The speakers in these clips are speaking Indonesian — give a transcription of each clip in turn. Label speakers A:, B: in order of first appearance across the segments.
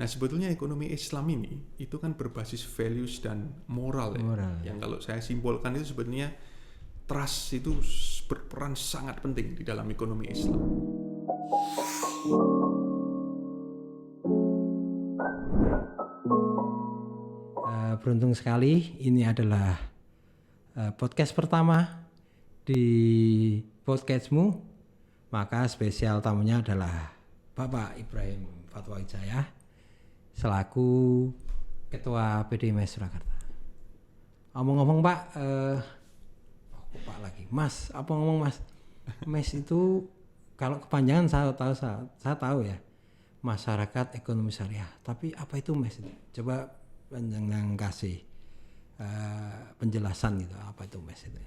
A: Nah, sebetulnya ekonomi Islam ini itu kan berbasis values dan moral ya. Yang kalau saya simpulkan itu sebetulnya trust itu berperan sangat penting di dalam ekonomi Islam.
B: Beruntung sekali ini adalah podcast pertama di podcastmu, maka spesial tamunya adalah Bapak Ibrahim Fatwa Wijaya selaku Ketua PDMes Surakarta. Ngomong-ngomong Pak, Pak lagi, Mas, apa ngomong Mas? MES itu kalau kepanjangan saya tahu ya, masyarakat ekonomi syariah. Tapi apa itu MES itu? Coba panjang kasih penjelasan gitu, apa itu MES itu?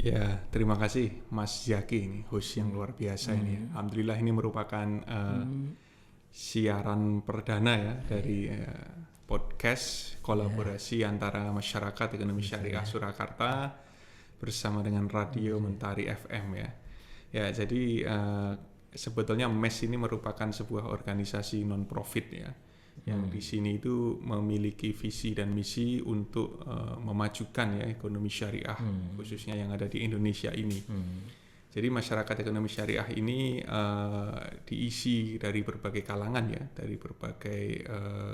A: Ya, terima kasih Mas Zaki ini, host yang luar biasa ini. Alhamdulillah ini merupakan siaran perdana ya dari podcast kolaborasi antara masyarakat ekonomi syariah Surakarta bersama dengan Radio Mentari FM ya. Ya, jadi sebetulnya MES ini merupakan sebuah organisasi non-profit ya, yang di sini itu memiliki visi dan misi untuk memajukan ya ekonomi syariah khususnya yang ada di Indonesia ini. Jadi masyarakat ekonomi syariah ini diisi dari berbagai kalangan ya, dari berbagai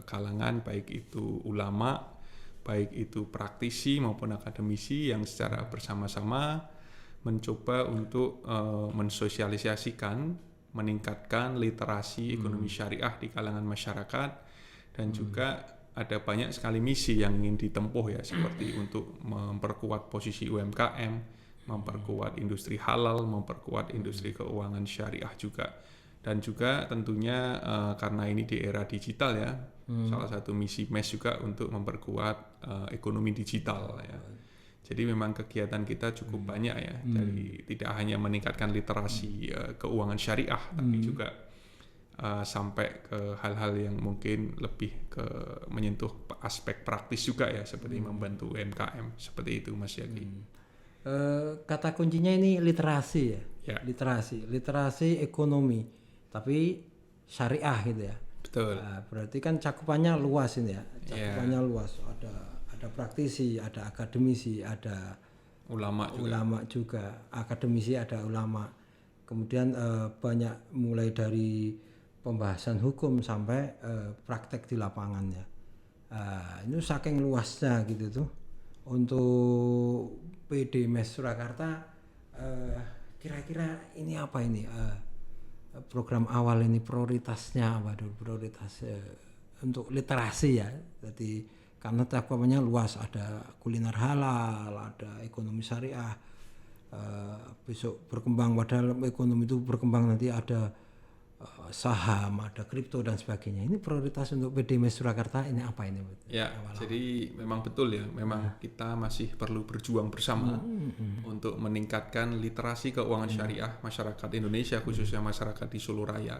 A: kalangan, baik itu ulama, baik itu praktisi maupun akademisi yang secara bersama-sama mencoba untuk mensosialisasikan, meningkatkan literasi ekonomi syariah di kalangan masyarakat, dan juga ada banyak sekali misi yang ingin ditempuh ya, seperti untuk memperkuat posisi UMKM, memperkuat industri halal, memperkuat industri keuangan syariah juga, dan juga tentunya karena ini di era digital ya, salah satu misi MES juga untuk memperkuat ekonomi digital ya. Jadi memang kegiatan kita cukup banyak ya, dari tidak hanya meningkatkan literasi keuangan syariah, tapi juga sampai ke hal-hal yang mungkin lebih ke menyentuh aspek praktis juga ya, seperti membantu UMKM, seperti itu Mas Yaki.
B: Kata kuncinya ini literasi ya, literasi ekonomi, tapi syariah gitu ya.
A: Betul.
B: Berarti kan cakupannya luas ini ya, cakupannya luas. Ada praktisi, ada akademisi, ada ulama juga. Akademisi ada ulama. Kemudian banyak mulai dari pembahasan hukum sampai praktek di lapangannya. Ini saking luasnya gitu tuh. Untuk PDMes Surakarta, kira-kira ini apa ini program awal ini, prioritasnya apa dulu, prioritas untuk literasi ya. Jadi karena cakupannya luas, ada kuliner halal, ada ekonomi syariah, besok berkembang, padahal ekonomi itu berkembang nanti ada saham, ada kripto dan sebagainya. Ini prioritas untuk PDMes Surakarta ini apa ini?
A: Ya, jadi memang betul ya, memang kita masih perlu berjuang bersama untuk meningkatkan literasi keuangan syariah masyarakat Indonesia, khususnya masyarakat di Solo Raya.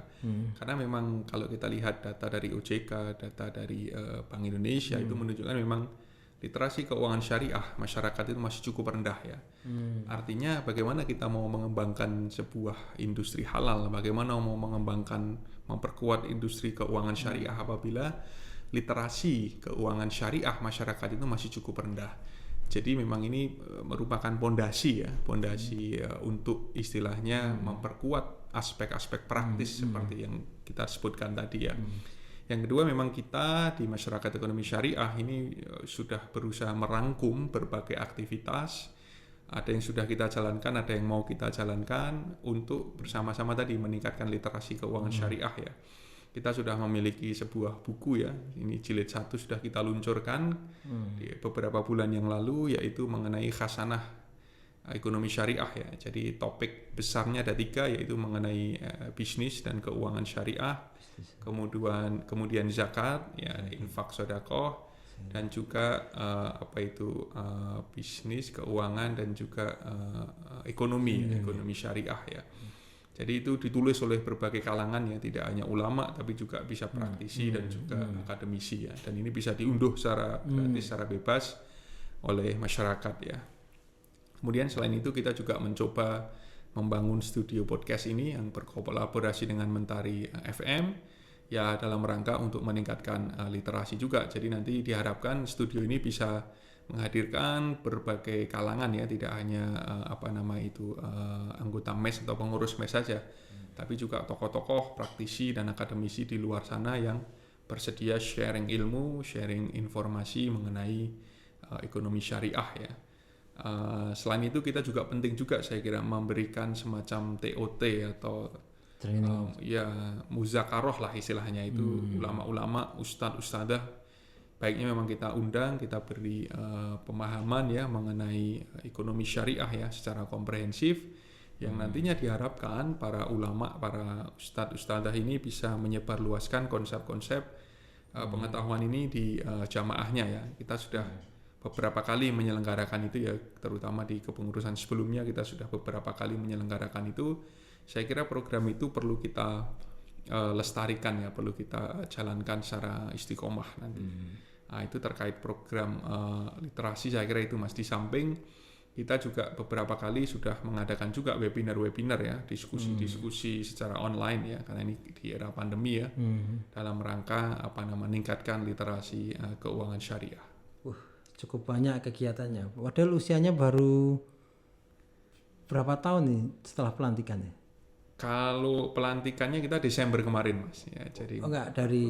A: Karena memang kalau kita lihat data dari OJK, data dari Bank Indonesia itu menunjukkan memang literasi keuangan syariah masyarakat itu masih cukup rendah ya. Artinya bagaimana kita mau mengembangkan sebuah industri halal, bagaimana mau mengembangkan, memperkuat industri keuangan syariah apabila literasi keuangan syariah masyarakat itu masih cukup rendah. Jadi memang ini merupakan pondasi ya, untuk istilahnya memperkuat aspek-aspek praktis seperti yang kita sebutkan tadi ya. Yang kedua, memang kita di masyarakat ekonomi syariah ini sudah berusaha merangkum berbagai aktivitas. Ada yang sudah kita jalankan, ada yang mau kita jalankan untuk bersama-sama tadi meningkatkan literasi keuangan syariah ya. Kita sudah memiliki sebuah buku ya, ini jilid 1 sudah kita luncurkan di beberapa bulan yang lalu, yaitu mengenai khasanah ekonomi syariah ya. Jadi topik besarnya ada 3, yaitu mengenai bisnis dan keuangan syariah, kemudian zakat ya, infak sedekah, dan juga bisnis, keuangan, dan juga ekonomi syariah ya. Jadi itu ditulis oleh berbagai kalangan ya, tidak hanya ulama tapi juga bisa praktisi dan juga akademisi ya. Dan ini bisa diunduh secara gratis, secara bebas oleh masyarakat ya. Kemudian selain itu kita juga mencoba membangun studio podcast ini yang berkolaborasi dengan Mentari FM ya dalam rangka untuk meningkatkan literasi juga. Jadi nanti diharapkan studio ini bisa menghadirkan berbagai kalangan ya, tidak hanya anggota MES atau pengurus MES saja, tapi juga tokoh-tokoh, praktisi dan akademisi di luar sana yang bersedia sharing ilmu, sharing informasi mengenai ekonomi syariah ya. Selain itu kita juga penting juga saya kira memberikan semacam TOT atau muzakaroh lah istilahnya itu, ulama-ulama, ustadz-ustadzah baiknya memang kita undang, kita beri pemahaman ya mengenai ekonomi syariah ya secara komprehensif, yang nantinya diharapkan para ulama, para ustadz-ustadzah ini bisa menyebarluaskan konsep-konsep pengetahuan ini di jamaahnya ya. Kita sudah beberapa kali menyelenggarakan itu ya, terutama di kepengurusan sebelumnya kita sudah beberapa kali menyelenggarakan itu. Saya kira program itu perlu kita lestarikan ya, perlu kita jalankan secara istiqomah nanti. Nah, itu terkait program literasi saya kira itu Mas. Di samping kita juga beberapa kali sudah mengadakan juga webinar-webinar ya, diskusi-diskusi secara online ya, karena ini di era pandemi ya, dalam rangka meningkatkan literasi keuangan syariah.
B: Cukup banyak kegiatannya. Padahal usianya baru berapa tahun nih setelah pelantikannya?
A: Kalau pelantikannya kita Desember kemarin Mas ya, jadi
B: enggak dari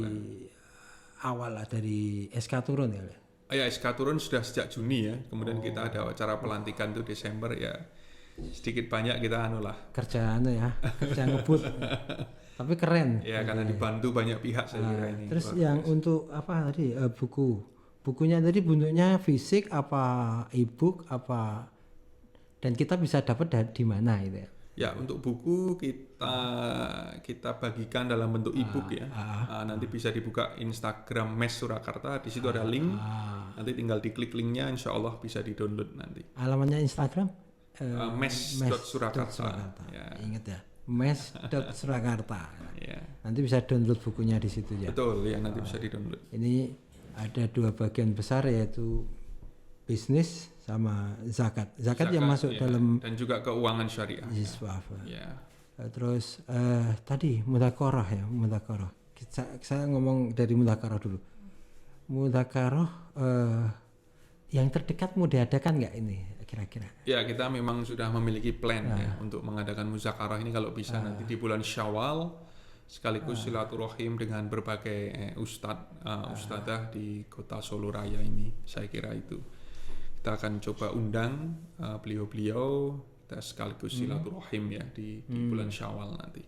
B: awal lah, dari SK turun ya.
A: Ya SK turun sudah sejak Juni ya, kemudian kita ada acara pelantikan itu Desember ya, sedikit banyak kita
B: kerja ngebut. Tapi keren
A: ya, karena dibantu banyak pihak saya kira ini.
B: Terus yang biasa. Untuk apa tadi bukunya tadi bentuknya fisik apa e-book apa, dan kita bisa dapat di mana itu ya?
A: Ya, untuk buku kita bagikan dalam bentuk e-book ya. Nanti bisa dibuka Instagram MES Surakarta, di situ ada link. Nanti tinggal diklik linknya, insya Allah bisa di-download nanti.
B: Alamatnya Instagram?
A: mes.surakarta.
B: Ya. Ingat ya, mes.surakarta. Ya. Nanti bisa download bukunya di situ ya.
A: Betul, ya nanti bisa di-download.
B: Ini ada 2 bagian besar, yaitu bisnis sama zakat yang masuk
A: ya,
B: dalam,
A: dan juga keuangan syariah
B: ya. Terus tadi mudzakarah. Saya ngomong dari mudzakarah dulu. Mudzakarah yang terdekat mau diadakan nggak ini kira-kira?
A: Ya, kita memang sudah memiliki plan ya untuk mengadakan mudzakarah ini kalau bisa nanti di bulan Syawal, sekaligus silaturahim dengan berbagai ustadzah di kota Solo Raya ini. Saya kira itu kita akan coba undang beliau-beliau, kita sekaligus silaturahim ya di bulan Syawal nanti.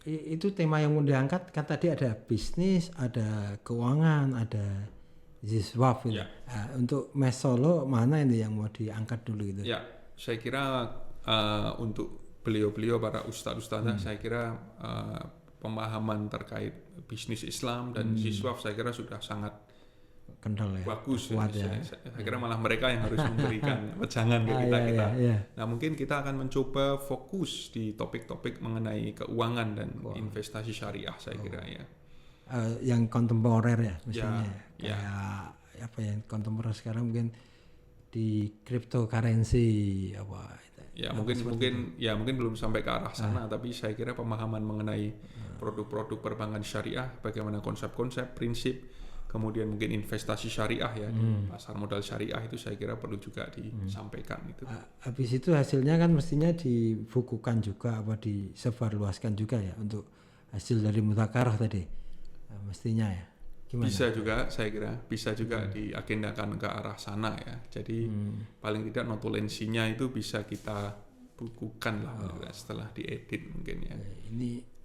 B: Itu tema yang mau diangkat kan tadi ada bisnis, ada keuangan, ada ziswaf gitu. Untuk MES Solo mana ini yang mau diangkat dulu gitu?
A: Ya, saya kira untuk beliau-beliau para ustadz-ustadzah saya kira pemahaman terkait bisnis Islam dan ziswaf saya kira sudah sangat
B: kental ya,
A: bagus
B: kuat
A: ya. Saya kira malah mereka yang harus memberikan wejangan ke kita. Nah, mungkin kita akan mencoba fokus di topik-topik mengenai keuangan dan investasi syariah saya kira ya.
B: Yang kontemporer ya misalnya. Kayak apa yang kontemporer sekarang mungkin di cryptocurrency apa.
A: Ya mungkin belum sampai ke arah sana, tapi saya kira pemahaman mengenai produk-produk perbankan syariah, bagaimana konsep-konsep, prinsip, kemudian mungkin investasi syariah ya di pasar modal syariah itu saya kira perlu juga disampaikan itu.
B: Habis itu hasilnya kan mestinya dibukukan juga, disebarluaskan juga ya untuk hasil dari mudzakarah tadi. Mestinya ya. Gimana?
A: Bisa juga, saya kira bisa juga diagendakan ke arah sana ya. Jadi paling tidak notulensinya itu bisa kita bukukan lah setelah diedit mungkin ya.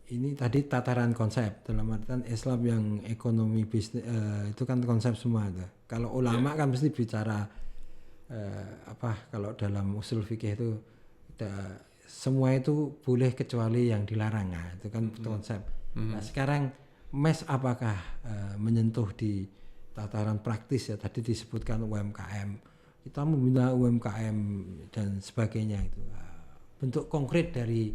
B: Ini tadi tataran konsep, dalam artian Islam yang ekonomi bisnis itu kan konsep semua itu. Kalau ulama kan mesti bicara kalau dalam usul fikih itu semua itu boleh kecuali yang dilarang. Nah, itu kan konsep. Nah, sekarang MES apakah menyentuh di tataran praktis ya, tadi disebutkan UMKM, kita membina UMKM dan sebagainya itu. Bentuk konkret dari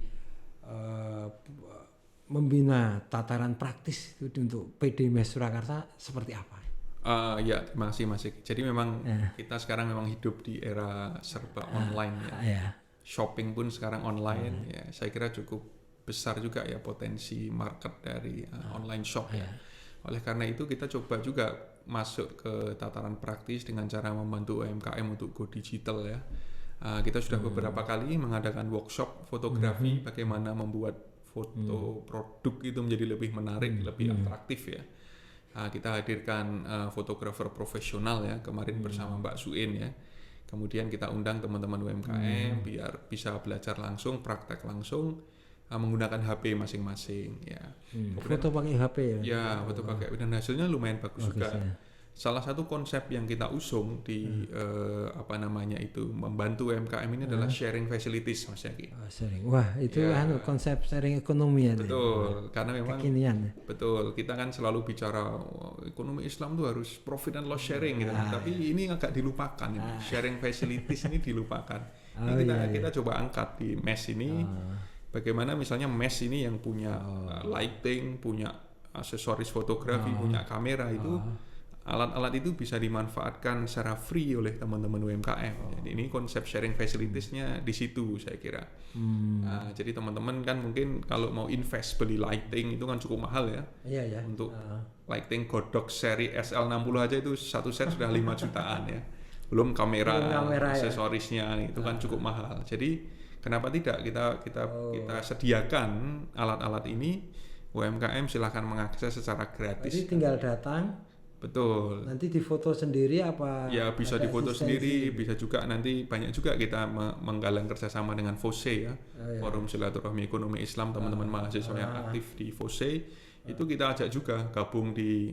B: membina tataran praktis itu untuk PD MES Surakarta seperti apa?
A: Ya, terima kasih Mas. Jadi memang kita sekarang memang hidup di era serba online ya. Shopping pun sekarang online ya. Saya kira cukup besar juga ya potensi market dari online shop ya. Oleh karena itu kita coba juga masuk ke tataran praktis dengan cara membantu UMKM untuk go digital ya. Kita sudah beberapa kali mengadakan workshop fotografi bagaimana membuat foto produk itu menjadi lebih menarik, lebih atraktif ya. Kita hadirkan fotografer profesional ya kemarin bersama Mbak Suin ya. Kemudian kita undang teman-teman UMKM biar bisa belajar langsung, praktek langsung menggunakan HP masing-masing ya.
B: Foto pakai HP ya?
A: Ya, foto pakai dan hasilnya lumayan bagus juga.
B: Ya.
A: Salah satu konsep yang kita usung di membantu UMKM ini adalah sharing facilities Mas Yaki.
B: Sharing. Wah, itu konsep sharing ekonomi ya.
A: Betul, karena memang
B: kekinian.
A: Betul, kita kan selalu bicara ekonomi Islam tuh harus profit and loss sharing gitu. Tapi ini agak dilupakan ini. Sharing facilities ini dilupakan. Kita coba angkat di MES ini. Bagaimana misalnya MES ini yang punya lighting, punya aksesoris fotografi, punya kamera itu alat-alat itu bisa dimanfaatkan secara free oleh teman-teman UMKM. Jadi ini konsep sharing facilities-nya di situ saya kira. Jadi teman-teman kan mungkin kalau mau invest beli lighting itu kan cukup mahal ya.
B: Iya.
A: Untuk lighting Godox seri SL60 aja itu satu set sudah 5 jutaan ya. Belum kamera aksesorisnya itu kan cukup mahal. Jadi kenapa tidak kita sediakan alat-alat ini, UMKM silahkan mengakses secara gratis.
B: Jadi tinggal datang.
A: Betul.
B: Nanti difoto sendiri apa?
A: Ya bisa difoto sendiri, bisa juga nanti banyak juga kita menggalang kerjasama dengan FOSE ya, Forum Silaturahmi Ekonomi Islam, teman-teman mahasiswa yang aktif di FOSE itu kita ajak juga gabung di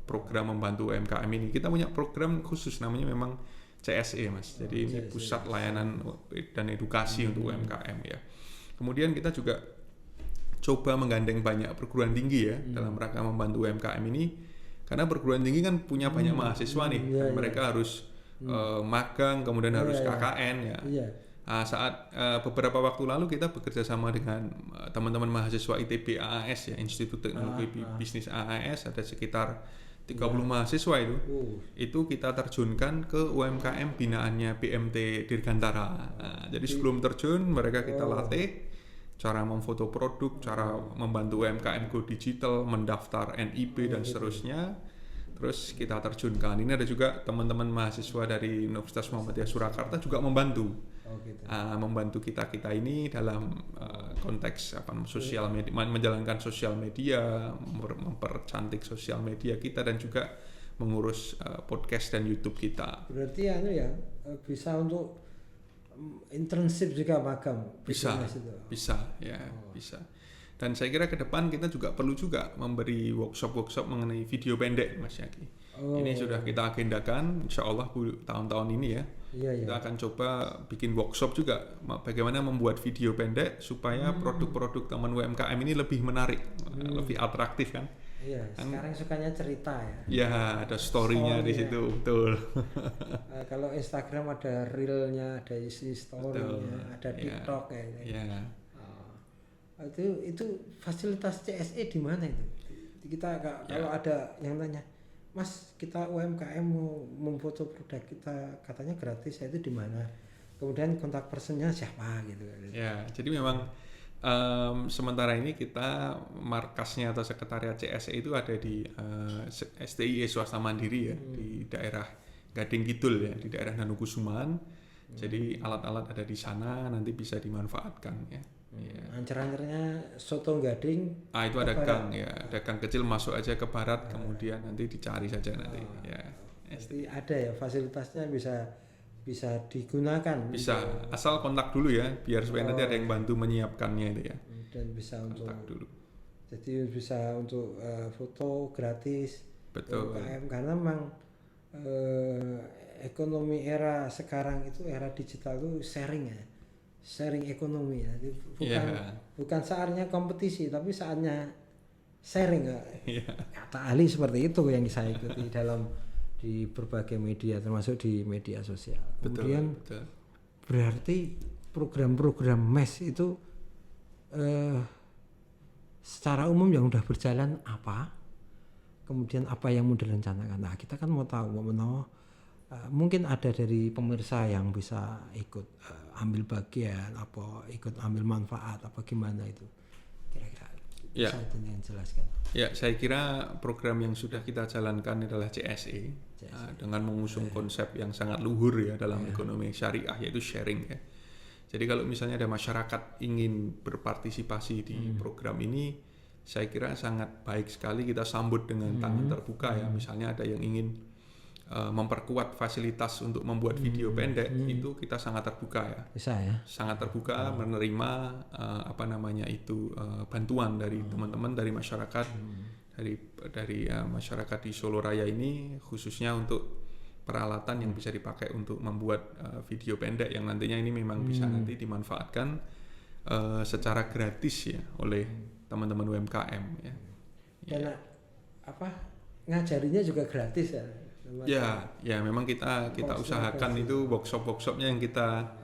A: program membantu UMKM ini. Kita punya program khusus namanya memang CSE Mas. Jadi ini Pusat Layanan dan Edukasi untuk UMKM ya. Kemudian kita juga coba menggandeng banyak perguruan tinggi ya dalam rangka membantu UMKM ini. Karena perguruan tinggi kan punya banyak mahasiswa nih, mereka harus magang, kemudian harus KKN ya. Saat beberapa waktu lalu kita bekerja sama dengan teman-teman mahasiswa ITB AAS ya, Institut Teknologi Bisnis AAS, ada sekitar 30 mahasiswa itu kita terjunkan ke UMKM binaannya BMT Dirgantara. Jadi sebelum terjun mereka kita latih cara memfoto produk, cara membantu UMKM go digital, mendaftar NIB dan seterusnya. Terus kita terjunkan. Ini ada juga teman-teman mahasiswa dari Universitas Muhammadiyah Surakarta juga membantu. Membantu kita ini dalam konteks sosial media, menjalankan sosial media, mempercantik sosial media kita dan juga mengurus podcast dan YouTube kita.
B: Berarti bisa untuk internship juga magang
A: bisa dan saya kira ke depan kita juga perlu juga memberi workshop mengenai video pendek Mas Yaki. Ini sudah kita agendakan insyaallah tahun-tahun ini ya. Kita akan coba bikin workshop juga bagaimana membuat video pendek supaya produk-produk teman UMKM ini lebih menarik, lebih atraktif kan.
B: Iya, sekarang sukanya cerita ya.
A: Ya, ada story-nya di situ, betul.
B: Kalau Instagram ada reel-nya, ada isi story-nya, ada TikTok kayak. Itu fasilitas CSE di mana itu? Kita kalau ada yang tanya, Mas, kita UMKM mau memfoto produk kita, katanya gratis, itu di mana? Kemudian kontak personnya siapa gitu.
A: Ya, jadi memang sementara ini kita markasnya atau sekretariat CSE itu ada di STIE swasta mandiri ya, di daerah Gading Kidul ya, di daerah Danukusuman. Jadi alat-alat ada di sana, nanti bisa dimanfaatkan ya.
B: Ancer-ancernya soto Gading.
A: Itu ada gang ya, ada gang kecil masuk aja ke barat, kemudian nanti dicari saja nanti ya.
B: Pasti ada ya fasilitasnya, bisa digunakan.
A: Bisa, asal kontak dulu ya, biar supaya nanti ada yang bantu menyiapkannya itu ya.
B: Dan bisa
A: kontak
B: untuk
A: dulu.
B: Jadi bisa untuk foto gratis.
A: Betul.
B: UMKM, karena memang ekonomi era sekarang itu era digital itu sharing ekonomi ya. Jadi bukan saatnya kompetisi, tapi saatnya sharing ya. Kata ahli seperti itu yang saya ikuti di berbagai media, termasuk di media sosial. Kemudian berarti program-program MES itu secara umum yang udah berjalan apa? Kemudian apa yang mau direncanakan? Nah, kita kan mau tahu mungkin ada dari pemirsa yang bisa ikut ambil bagian, apa ikut ambil manfaat, apa gimana itu kira-kira bisa yang jelaskan.
A: Ya, saya kira program yang sudah kita jalankan adalah CSE. Dengan mengusung konsep yang sangat luhur ya dalam ekonomi syariah, yaitu sharing ya. Jadi kalau misalnya ada masyarakat ingin berpartisipasi di program ini, saya kira sangat baik sekali kita sambut dengan tangan terbuka ya. Misalnya ada yang ingin memperkuat fasilitas untuk membuat video pendek, itu kita sangat terbuka ya.
B: Bisa ya.
A: Sangat terbuka menerima bantuan dari teman-teman dari masyarakat dari masyarakat di Solo Raya ini, khususnya untuk peralatan yang bisa dipakai untuk membuat video pendek yang nantinya ini memang bisa nanti dimanfaatkan secara gratis ya oleh teman-teman UMKM ya.
B: Dan ngajarinya juga gratis ya.
A: Ya memang kita usahakan itu workshopnya yang kita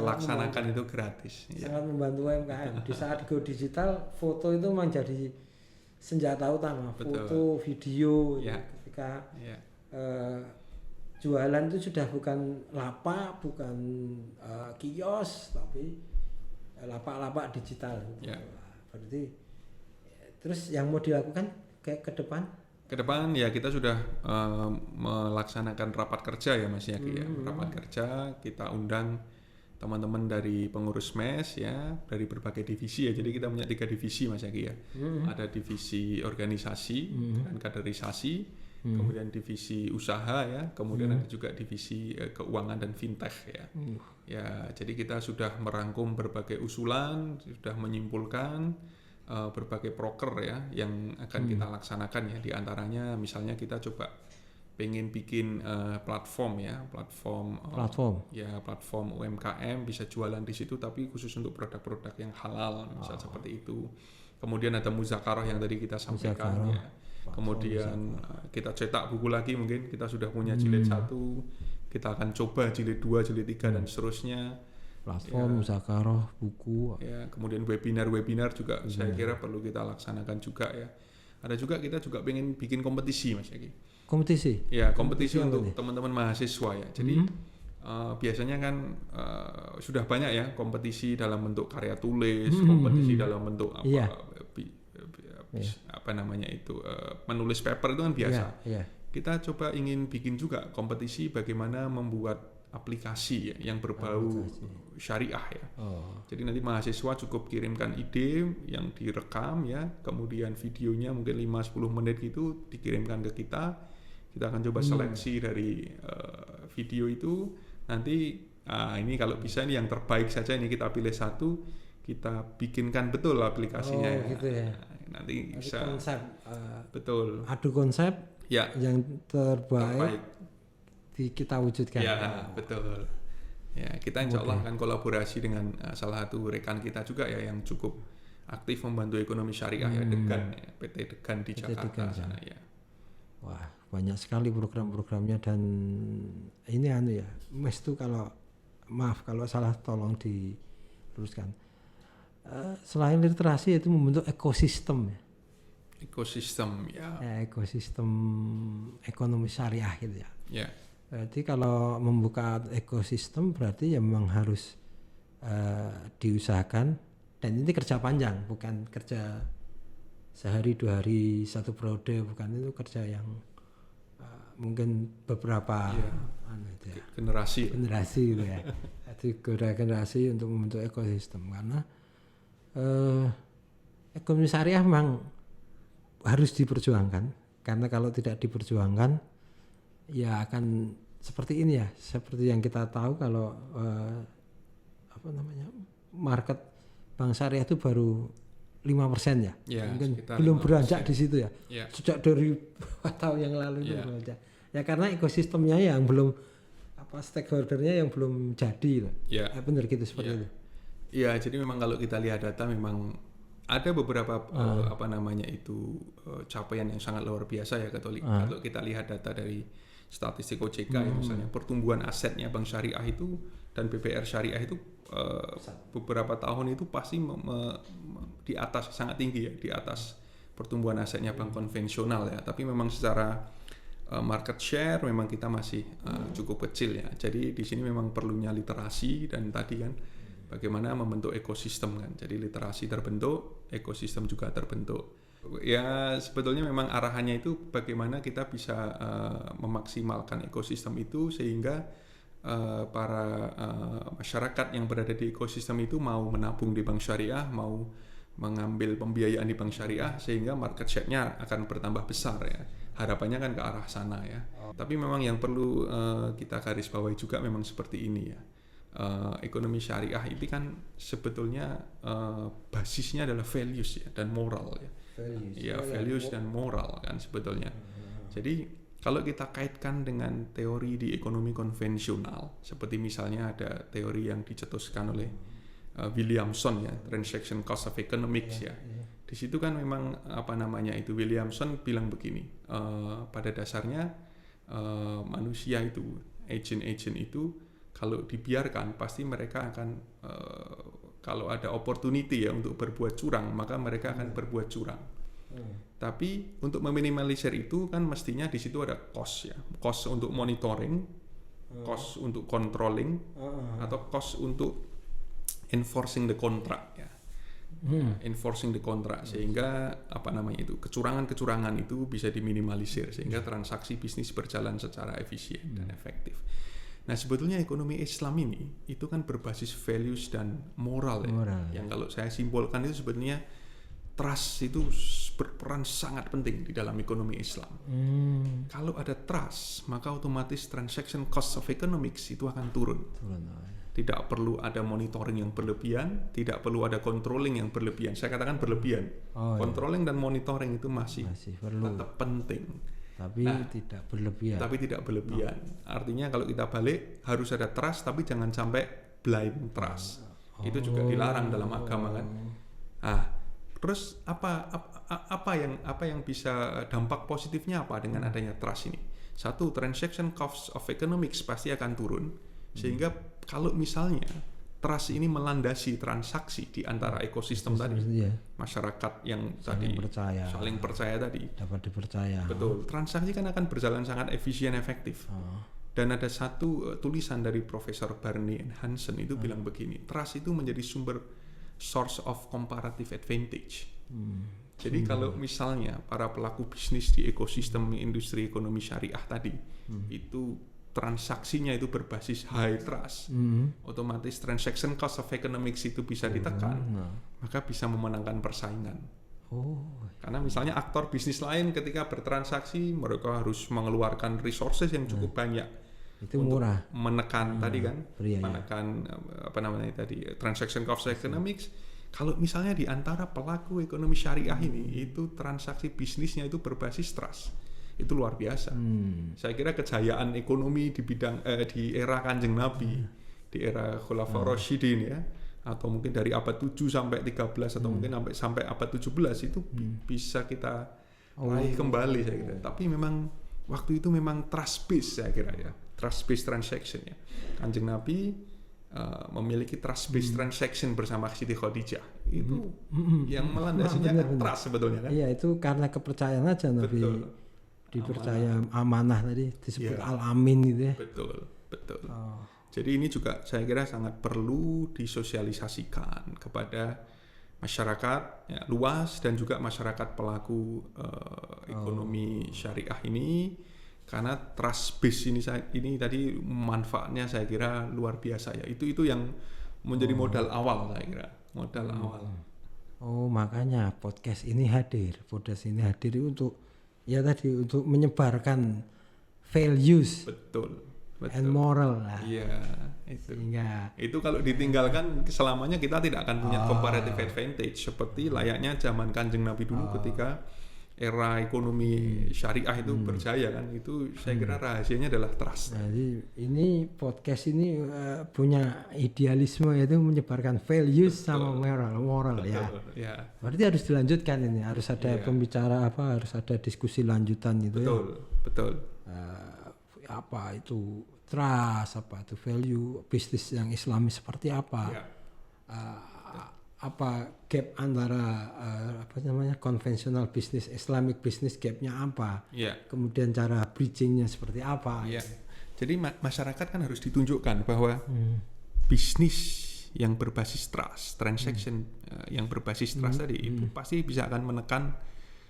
A: laksanakan itu gratis.
B: Sangat membantu UMKM. Di saat go digital, foto itu memang jadi senjata utama.
A: Betul.
B: Foto, video, ketika jualan itu sudah bukan lapak, bukan kios, tapi lapak-lapak digital. Berarti terus yang mau dilakukan ke depan?
A: Ke depan ya kita sudah melaksanakan rapat kerja ya Mas Yaki ya. Rapat kerja kita undang teman-teman dari pengurus MES ya, dari berbagai divisi ya. Jadi kita punya 3 divisi Mas Yaki ya. Ada divisi organisasi dan kaderisasi, kemudian divisi usaha ya, kemudian ada juga divisi keuangan dan fintech ya. Ya, jadi kita sudah merangkum berbagai usulan, sudah menyimpulkan berbagai proker ya yang akan kita laksanakan ya. Di antaranya misalnya kita coba pengen bikin platform UMKM bisa jualan di situ, tapi khusus untuk produk-produk yang halal misal seperti itu. Kemudian ada muzakarah yang tadi kita sampaikan ya. Kemudian kita cetak buku lagi, mungkin kita sudah punya jilid 1, kita akan coba jilid 2, jilid 3 dan seterusnya.
B: Platform, muzakarah, buku.
A: Ya, kemudian webinar juga saya kira perlu kita laksanakan juga ya. Ada juga kita juga pengen bikin kompetisi Mas Yaki.
B: Kompetisi?
A: Ya, kompetisi untuk teman-teman mahasiswa ya. Jadi biasanya kan sudah banyak ya kompetisi dalam bentuk karya tulis, kompetisi dalam bentuk menulis paper itu kan biasa. Kita coba ingin bikin juga kompetisi bagaimana membuat aplikasi ya, yang berbau syariah ya. Jadi nanti mahasiswa cukup kirimkan ide yang direkam ya, kemudian videonya mungkin 5-10 menit gitu dikirimkan ke kita. Kita akan coba seleksi dari video itu. Nanti ini kalau bisa ini yang terbaik saja, ini kita pilih 1, kita bikinkan betul aplikasinya ya.
B: Gitu ya.
A: Nanti bisa
B: konsep,
A: betul.
B: Adu konsep
A: ya,
B: yang terbaik. Kita wujudkan.
A: Ya, betul. Ya, kita insya Allah akan kolaborasi dengan salah satu rekan kita juga ya yang cukup aktif membantu ekonomi syariah ya, Degan ya, PT Degan di Jakarta sana ya.
B: Wah, banyak sekali program-programnya dan ini ya, Mes tuh kalau salah tolong diluruskan. Selain literasi itu membentuk ekosistem ya.
A: Ekosistem ya.
B: Ekosistem ekonomi syariah gitu ya.
A: Ya.
B: Berarti kalau membuka ekosistem berarti ya memang harus diusahakan, dan ini kerja panjang, bukan kerja sehari 2 hari 1 periode, bukan, itu kerja yang mungkin beberapa
A: generasi
B: gitu ya. Itu generasi untuk membentuk ekosistem, karena ekonomi syariah memang harus diperjuangkan, karena kalau tidak diperjuangkan ya akan seperti ini ya, seperti yang kita tahu kalau market bank syariah itu baru 5% ya, mungkin belum beranjak di situ ya. Sejak dari tahun yang lalu itu beranjak. Ya karena ekosistemnya yang belum stakeholdernya yang belum jadi loh. Benar gitu seperti itu.
A: Iya, jadi memang kalau kita lihat data memang ada beberapa capaian yang sangat luar biasa ya kalau kita lihat data dari statistik OJK ya, misalnya pertumbuhan asetnya bank syariah itu dan BPR syariah itu beberapa tahun itu pasti di atas, sangat tinggi ya, di atas pertumbuhan asetnya bank konvensional ya. Tapi memang secara market share memang kita masih cukup kecil ya. Jadi di sini memang perlunya literasi dan tadi kan bagaimana membentuk ekosistem kan. Jadi literasi terbentuk, ekosistem juga terbentuk. Ya sebetulnya memang arahannya itu bagaimana kita bisa memaksimalkan ekosistem itu sehingga para masyarakat yang berada di ekosistem itu mau menabung di bank syariah, mau mengambil pembiayaan di bank syariah sehingga market share-nya akan bertambah besar ya. Harapannya kan ke arah sana ya. Tapi memang yang perlu kita garis bawahi juga memang seperti ini ya. Ekonomi syariah ini kan sebetulnya basisnya adalah values ya dan moral ya. Values dan moral kan sebetulnya. Jadi kalau kita kaitkan dengan teori di ekonomi konvensional, seperti misalnya ada teori yang dicetuskan oleh Williamson ya, Transaction Cost of Economics ya. Di situ kan memang Williamson bilang begini, pada dasarnya manusia itu, agent itu kalau dibiarkan pasti mereka akan kalau ada opportunity ya untuk berbuat curang, maka mereka akan berbuat curang. Tapi untuk meminimalisir itu kan mestinya di situ ada cost ya, cost untuk monitoring, cost untuk controlling, atau cost untuk enforcing the contract ya, enforcing the contract sehingga kecurangan itu bisa diminimalisir sehingga transaksi bisnis berjalan secara efisien dan efektif. Nah sebetulnya ekonomi Islam ini itu kan berbasis values dan moral ya. Yang kalau saya simpulkan itu sebetulnya trust itu berperan sangat penting di dalam ekonomi Islam. Kalau ada trust, maka otomatis transaction cost of economics itu akan turun. Tidak perlu ada monitoring yang berlebihan, tidak perlu ada controlling yang berlebihan. Saya katakan berlebihan. Controlling dan monitoring itu masih tetap penting.
B: Tapi tidak berlebihan.
A: Artinya kalau kita balik harus ada trust, tapi jangan sampai blind trust. Itu juga dilarang dalam agama kan. Terus apa yang bisa dampak positifnya apa dengan adanya trust ini? Satu, transaction cost of economics pasti akan turun sehingga kalau misalnya trust ini melandasi transaksi di antara ekosistem tadi, masyarakat yang saling percaya tadi
B: dapat dipercaya.
A: Betul, transaksi kan akan berjalan sangat efisien efektif. Dan ada satu tulisan dari Profesor Barney and Hansen itu bilang begini, trust itu menjadi source of comparative advantage. Jadi kalau misalnya para pelaku bisnis di ekosistem industri ekonomi syariah tadi itu transaksinya itu berbasis high trust, otomatis transaction cost of economics itu bisa ditekan, maka bisa memenangkan persaingan. Karena misalnya aktor bisnis lain ketika bertransaksi mereka harus mengeluarkan resources yang cukup banyak.
B: Itu murah
A: menekan tadi kan menekan transaction cost economics. Kalau misalnya di antara pelaku ekonomi syariah ini itu transaksi bisnisnya itu berbasis trust, itu luar biasa. Saya kira kejayaan ekonomi di bidang di era Kanjeng Nabi, di era Khulafaur Rasyidin ya, atau mungkin dari abad 7 sampai 13 atau mungkin sampai abad 17 itu bisa kita raih kembali saya kira. Tapi memang waktu itu memang trust based saya kira ya. Trust based transaction ya. Kanjeng Nabi memiliki trust based transaction bersama Siti Khadijah. Itu yang melandasinya trust sebetulnya kan.
B: Iya, itu karena kepercayaan aja Nabi. Dipercaya amanah tadi disebut al-amin gitu ya.
A: Betul. Jadi ini juga saya kira sangat perlu disosialisasikan kepada masyarakat ya, luas dan juga masyarakat pelaku ekonomi syariah ini. Karena trust base ini tadi manfaatnya saya kira luar biasa ya. Itu yang menjadi modal awal saya kira, awal.
B: Makanya podcast ini hadir untuk untuk menyebarkan values.
A: Betul.
B: And moral lah.
A: Iya, itu kalau ditinggalkan selamanya kita tidak akan punya comparative advantage seperti layaknya zaman Kanjeng Nabi dulu ketika era ekonomi syariah itu berjaya kan, itu saya kira rahasianya adalah trust.
B: Jadi ini podcast ini punya idealisme yaitu menyebarkan values sama moral ya. Berarti harus dilanjutkan ini, harus ada pembicara harus ada diskusi lanjutan gitu.
A: Betul.
B: Apa itu trust, apa itu value bisnis yang Islami seperti apa. gap antara konvensional bisnis, Islamic business gapnya apa, kemudian cara bridgingnya seperti apa.
A: Jadi masyarakat kan harus ditunjukkan bahwa bisnis yang berbasis trust, transaction yang berbasis trust tadi itu pasti bisa akan menekan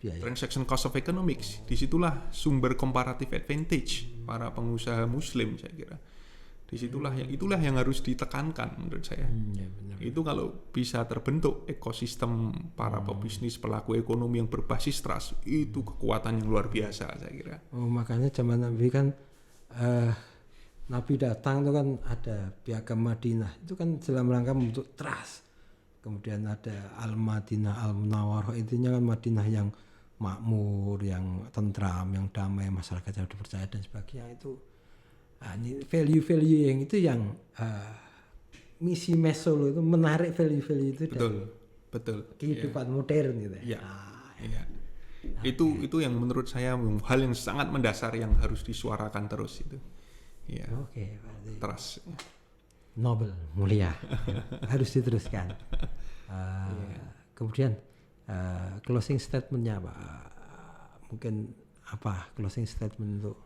A: transaction cost of economics. Disitulah sumber comparative advantage para pengusaha Muslim, saya kira. Disitulah itulah yang harus ditekankan menurut saya. Itu kalau bisa terbentuk ekosistem para pebisnis, pelaku ekonomi yang berbasis trust, itu kekuatan yang luar biasa, saya kira.
B: Makanya zaman Nabi kan Nabi datang itu kan ada piagam Madinah, itu kan dalam rangka membentuk trust. Kemudian ada Al-Madinah Al-Munawwarah, intinya kan Madinah yang makmur, yang tentram, yang damai, masyarakat yang dipercaya dan sebagainya. Itu ini value-value yang itu yang misi Mesolo itu menarik value-value itu
A: betul
B: kehidupan modern gitu ya.
A: Itu yang menurut saya hal yang sangat mendasar yang harus disuarakan terus itu. Trust.
B: Nobel, mulia, harus diteruskan. Kemudian closing statementnya apa? Mungkin apa closing statement untuk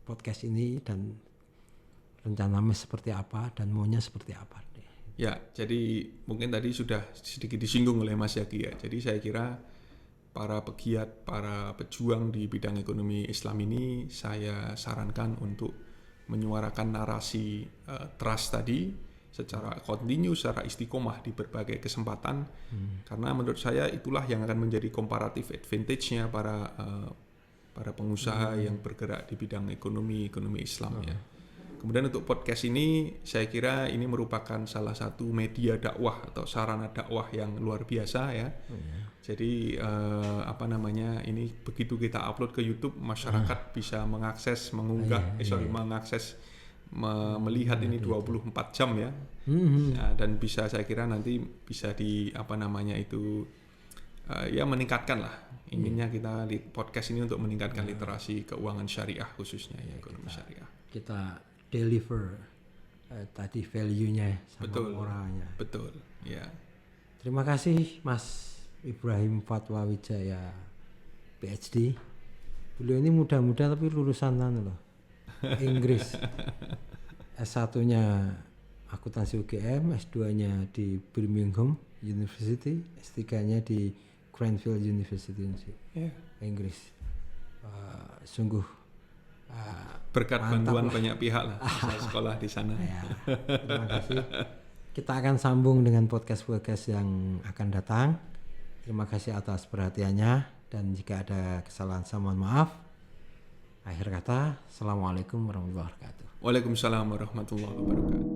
B: podcast ini dan rencanamu seperti apa dan maunya seperti apa?
A: Ya, jadi mungkin tadi sudah sedikit disinggung oleh Mas Yaki ya. Jadi saya kira para pegiat, para pejuang di bidang ekonomi Islam ini saya sarankan untuk menyuarakan narasi trust tadi secara kontinu, secara istiqomah di berbagai kesempatan, karena menurut saya itulah yang akan menjadi comparative advantage-nya para pengusaha yang bergerak di bidang ekonomi Islam ya. Kemudian untuk podcast ini saya kira ini merupakan salah satu media dakwah atau sarana dakwah yang luar biasa ya. Jadi ini begitu kita upload ke YouTube, masyarakat bisa mengakses, mengunggah, melihat ini 24 jam ya. Dan bisa, saya kira nanti bisa meningkatkan lah. Inginnya kita podcast ini untuk meningkatkan literasi keuangan syariah khususnya ya, ekonomi syariah.
B: Kita deliver tadi value-nya sama orangnya.
A: Betul, ya.
B: Terima kasih Mas Ibrahim Fatwa Wijaya PhD. Beliau ini muda-muda tapi lulusan loh, Inggris. S1-nya akuntansi UGM, S2-nya di Birmingham University, S3-nya di Cranfield University Inggris. Sungguh
A: berkat bantuan banyak pihak lah saya sekolah di sana.
B: Terima kasih. Kita akan sambung dengan podcast yang akan datang. Terima kasih atas perhatiannya, dan jika ada kesalahan saya mohon maaf. Akhir kata, Assalamualaikum warahmatullahi wabarakatuh.
A: Waalaikumsalam warahmatullahi wabarakatuh.